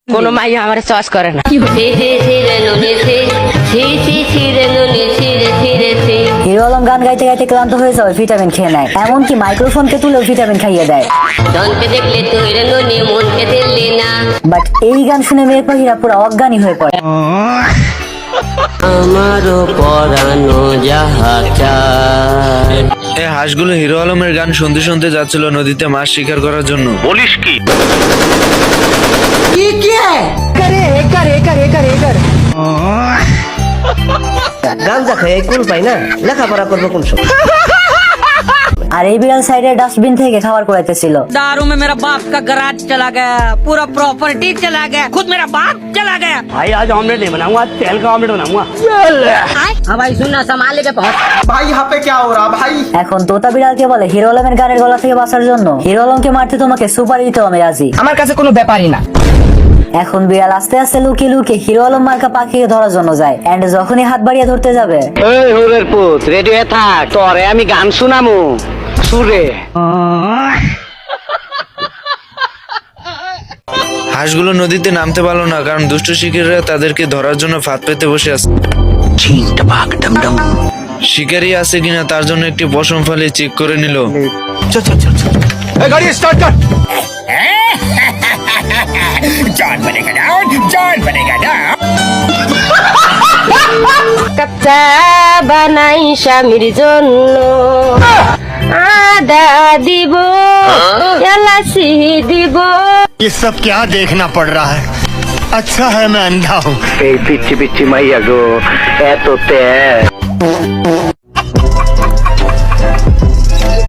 কোনো মাই আমার চয়েস করে না। হিরো আলম গান গাইতে গাইতে ক্লান্ত হয়ে যাবে, ভিটামিন খেয়ে নেয়। এমনকি মাইক্রোফোনকে তুলেও ভিটামিন খাইয়ে দেয়। বাট এই গান শুনে মেয়ে পাখিরা পুরো অজ্ঞানী হয়ে পড়ে। আমারও পরানো যাহা চায়। এই হাঁসগুলো হিরো আলমের গান শুনতে শুনতে যাচ্ছিল নদীতে মাছ শিকার করার জন্য। বলিস কি? গাঞ্জা খাই কুল পাই না, লেখাপড়া করবো কোন সময়? আর এই বিড়াল সাইডের ডাস্টবিন থেকে খাবার কুড়াইতেছিল। दारू में मेरा बाप का गराज चला गया, पूरा प्रॉपर्टी चला गया, खुद मेरा बाप चला गया। भाई आज ऑमलेट नहीं बनाऊंगा, आज तेल का ऑमलेट बनाऊंगा। हाँ भाई सुनना, संभाल के पहुंच। भाई यहाँ पे क्या हो रहा भाई? এখন তোতা বিড়ালকে বলে হিরো আলমের গানের গলা থেকে বাঁচার জন্য হিরো আলমকে মারতে তোমাকে সুপার দিতেও আমি রাজি। আমার কাছে কোনো ব্যাপারই না। এখন বিড়াল আস্তে আস্তে লুকিয়ে লুকিয়ে হিরো আলম মার্কা পাখিকে ধরার জন্য যায়। এন্ড যখনই হাত বাড়িয়ে ধরতে যাবে, এই হুরের পুত, রেডি হয়ে থাক, তোরে আমি গান শুনামু সুরে। হাঁসগুলো নদীতে নামতে পারলো না, কারণ দুষ্ট শিকারীরা তাদেরকে ধরার জন্য ফাঁদ পেতে বসে আছে। শিকারী আছে কিনা তার জন্য একটি পশম ফালি চেক করে নিল। गाड़ी स्टार्ट कर। কাচ্চা বানাই স্বামীর জন্য আদা দিব, এলাচি দিব। ये सब क्या देखना पड़ रहा है? अच्छा है मैं अंधा हूँ। এই পিচ্ছি পিচ্ছি মাইয়া গো, এত তে